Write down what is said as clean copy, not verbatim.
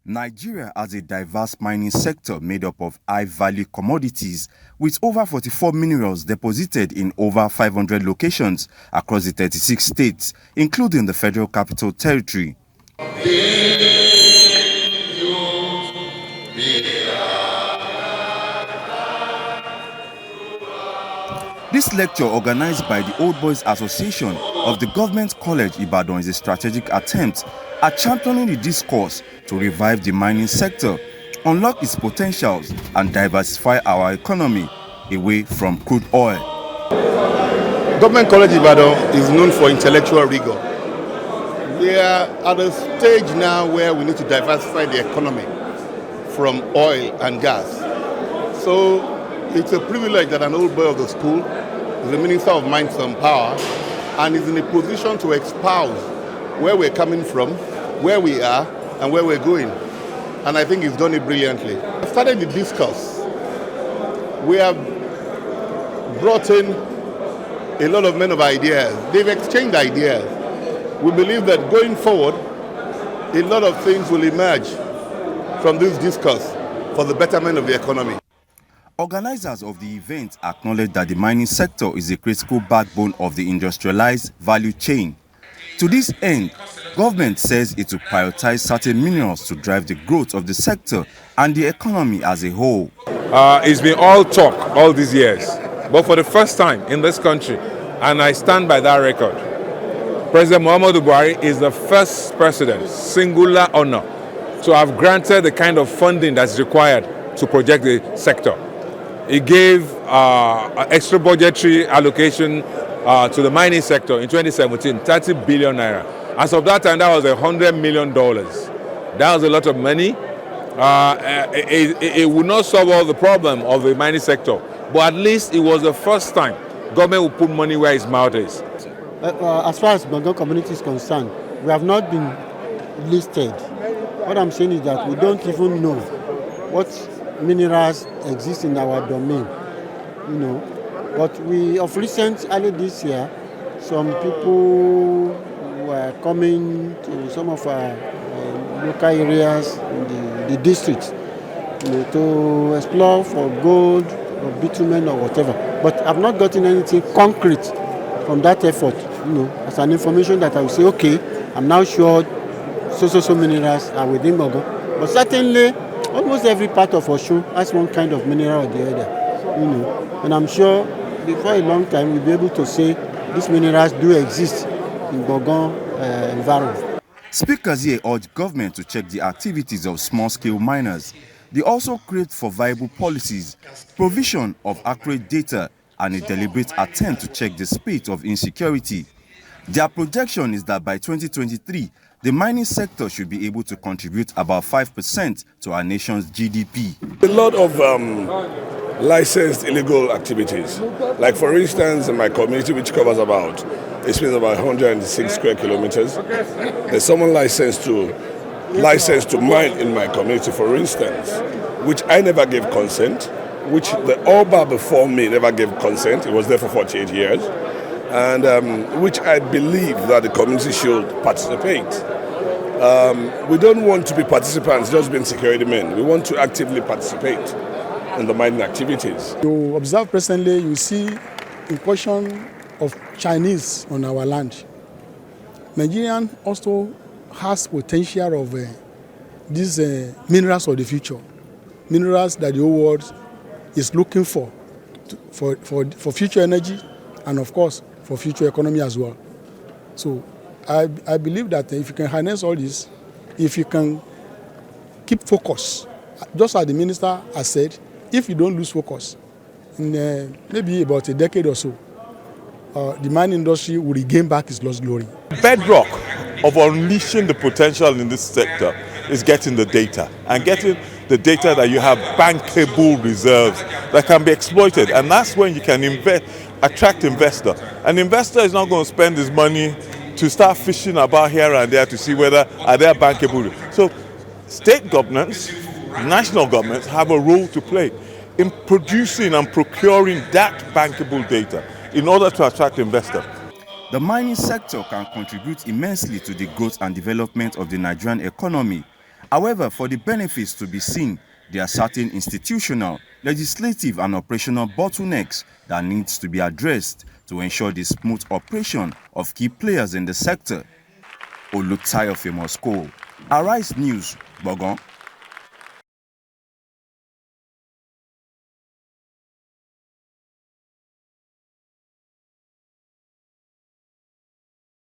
Nigeria has a diverse mining sector made up of high-value commodities, with over 44 minerals deposited in over 500 locations across the 36 states, including the Federal Capital Territory. This lecture, organized by the Old Boys Association of the Government College Ibadan, is a strategic attempt at championing the discourse to revive the mining sector, unlock its potentials, and diversify our economy away from crude oil. Government College Ibadan is known for intellectual rigor. We are at a stage now where we need to diversify the economy from oil and gas. So it's a privilege that an old boy of the school is the Minister of Mines and Power and is in a position to espouse where we're coming from, where we are, and where we're going. And I think he's done it brilliantly. I started the discourse. We have brought in a lot of men of ideas. They've exchanged ideas. We believe that going forward, a lot of things will emerge from this discourse for the betterment of the economy. Organizers of the event acknowledge that the mining sector is a critical backbone of the industrialized value chain. To this end, government says it will prioritize certain minerals to drive the growth of the sector and the economy as a whole. It's been all talk all these years, but for the first time in this country, and I stand by that record, President Muhammadu Buhari is the first president, singular honor, to have granted the kind of funding that's required to project the sector. He gave extra budgetary allocation to the mining sector in 2017, 30 billion naira. As of that time, that was $100 million. That was a lot of money. It would not solve all the problem of the mining sector, but at least it was the first time government would put money where its mouth is. As far as Bongo community is concerned, we have not been listed. What I'm saying is that we don't even know what minerals exist in our domain, But we, of recent, early this year, some people were coming to some of our local areas in the district, to explore for gold or bitumen or whatever. But I've not gotten anything concrete from that effort, as an information that I will say, okay, I'm now sure so minerals are within Bongo. But certainly, almost every part of Osun has one kind of mineral or the other, And I'm sure before a long time we'll be able to say these minerals do exist in Bogon environment. Speakers here urge government to check the activities of small-scale miners. They also craved for viable policies, provision of accurate data, and a deliberate attempt to check the spate of insecurity. Their projection is that by 2023, the mining sector should be able to contribute about 5% to our nation's GDP. A lot of licensed illegal activities. Like for instance, in my community, which covers about 106 square kilometers, there's someone licensed to mine in my community, for instance, which I never gave consent, which the Oba before me never gave consent. It was there for 48 years. And which I believe that the community should participate. We don't want to be participants, just being security men. We want to actively participate in the mining activities. You observe presently, you see incursion of Chinese on our land. Nigerian also has potential of these minerals of the future, minerals that the whole world is looking for future energy and of course for future economy as well. So I believe that if you can harness all this, if you can keep focus, just as the minister has said, if you don't lose focus, in maybe about a decade or so, the mining industry will regain back its lost glory. Bedrock of unleashing the potential in this sector is getting the data, and getting the data that you have bankable reserves that can be exploited, and that's when you can attract investor. An investor is not going to spend his money to start fishing about here and there to see whether are there bankable. So state governments, national governments have a role to play in producing and procuring that bankable data in order to attract investors. The mining sector can contribute immensely to the growth and development of the Nigerian economy. However, for the benefits to be seen, there are certain institutional, legislative and operational bottlenecks that needs to be addressed to ensure the smooth operation of key players in the sector. Olutayo Famous Cole, Arise News, Bogon.